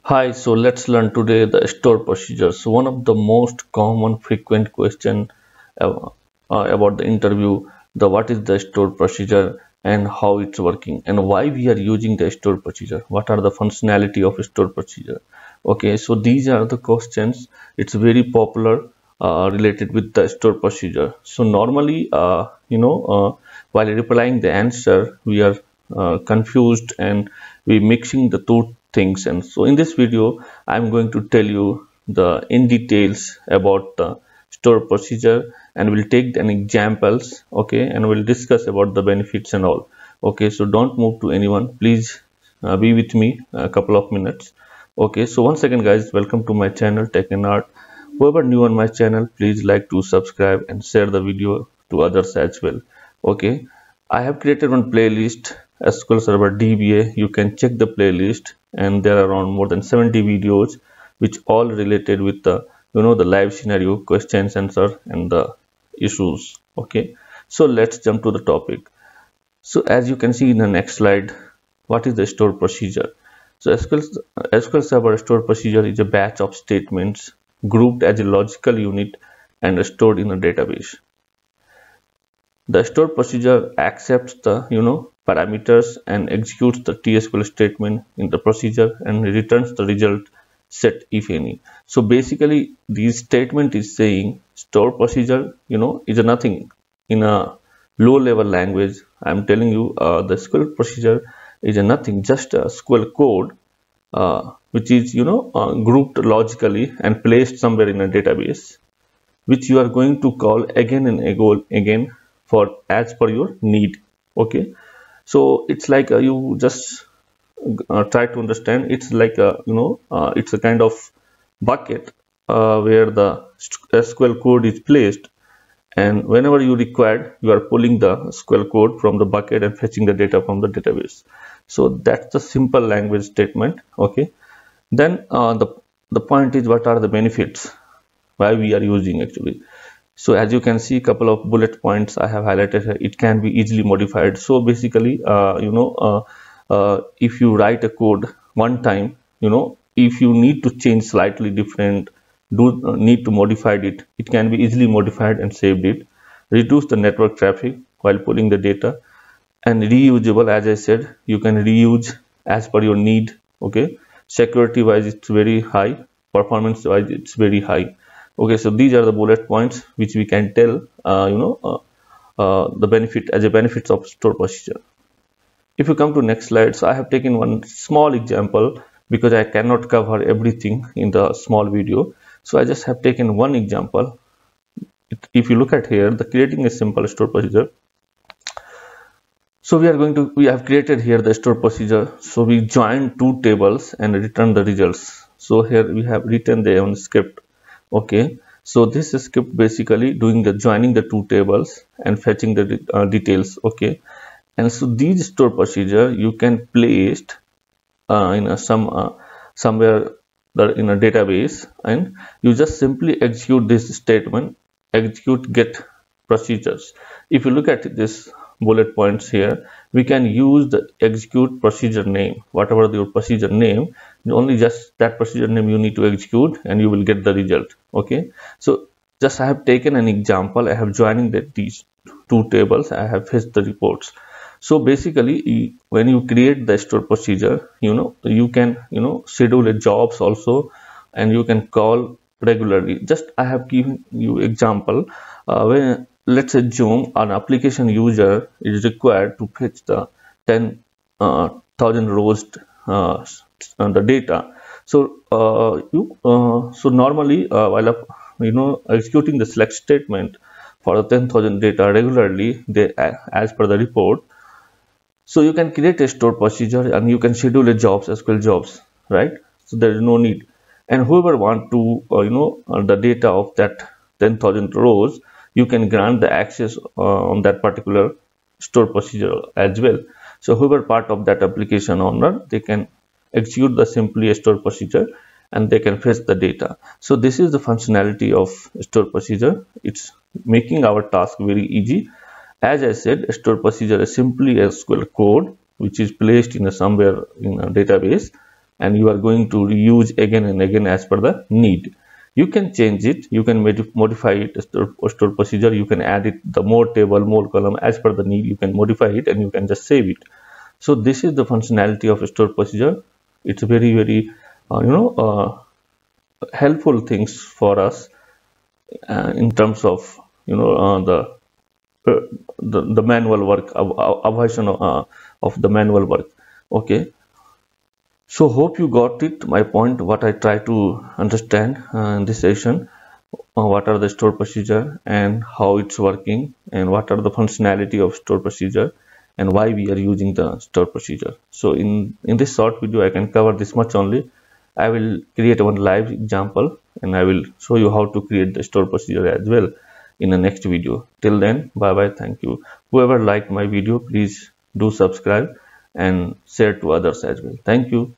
Hi, so let's learn today the store procedures. One of the most common frequent question uh, about the interview, the what is the store procedure and how it's working and why we are using the store procedure. What are the functionality of store procedure? Okay, so these are the questions. It's very popular related with the store procedure. So normally, while replying the answer, we are confused and we mixing the two things. And so in this video I'm going to tell you the in details about the store procedure, and we'll take an examples, okay, and we'll discuss about the benefits and all. Okay, so don't move to anyone, please be with me a couple of minutes. Okay, so once again guys, welcome to my channel Tech and Art. Whoever new on my channel, please like to subscribe and share the video to others as well. Okay, I have created one playlist, SQL Server DBA. You can check the playlist, and there are around more than 70 videos which all related with the the live scenario, questions, answer, and the issues. Okay, so let's jump to the topic. So as you can see in the next slide, what is the store procedure? So SQL Server store procedure is a batch of statements grouped as a logical unit and stored in a database. The store procedure accepts the parameters and executes the TSQL statement in the procedure and returns the result set if any. So basically this statement is saying store procedure is a nothing in a low level language. I'm telling you the SQL procedure is a nothing, just a SQL code which is grouped logically and placed somewhere in a database, which you are going to call again and again for as per your need. Okay, so it's like you just try to understand. It's like a it's a kind of bucket where the SQL code is placed, and whenever you required, you are pulling the SQL code from the bucket and fetching the data from the database. So that's the simple language statement. Okay, then the point is, what are the benefits, why we are using actually. So as you can see, a couple of bullet points I have highlighted here. It can be easily modified. So basically if you write a code one time, if you need to change slightly different, need to modify it, it can be easily modified and saved it. Reduce the network traffic while pulling the data, and reusable. As I said, you can reuse as per your need. Okay, security wise it's very high, performance wise it's very high. Okay, so these are the bullet points which we can tell the benefit as a benefits of store procedure. If you come to next slide, so I have taken one small example because I cannot cover everything in the small video. So I just have taken one example. If you look at here, the creating a simple store procedure. So we have created here the store procedure. So we join two tables and return the results. So here we have written the own script. Okay, so this script basically doing the joining the two tables and fetching the details. Okay, and so these store procedure you can place in somewhere in a database, and you just simply execute this statement, execute get procedures. If you look at this bullet points here, we can use the execute procedure name, whatever your procedure name, only just that procedure name you need to execute and you will get the result. Okay, so just I have taken an example. I have joining these two tables, I have fetched the reports. So basically when you create the store procedure, you can schedule a jobs also, and you can call regularly. Just I have given you example when let's assume an application user is required to fetch the 10,000 rows the data. So so normally while executing the select statement for the 10,000 data regularly, they as per the report. So you can create a store procedure and you can schedule a jobs, SQL jobs, right? So there is no need. And whoever want to the data of that 10,000 rows, you can grant the access on that particular store procedure as well. So whoever part of that application owner, they can execute the simply store procedure and they can fetch the data. So this is the functionality of store procedure. It's making our task very easy. As I said, a store procedure is simply a SQL code which is placed in somewhere in a database, and you are going to use again and again as per the need. You can change it, you can modify it, store procedure, you can add it, the more table, more column, as per the need you can modify it, and you can just save it. So this is the functionality of store procedure. It's very helpful things for us in terms of the manual work, avoidance of the manual work. Okay, so hope you got it, my point, what I try to understand in this session. What are the store procedure and how it's working, and what are the functionality of store procedure, and why we are using the store procedure. So in this short video I can cover this much only. I will create one live example and I will show you how to create the store procedure as well in the next video. Till then, bye bye, thank you. Whoever liked my video, please do subscribe and share to others as well. Thank you.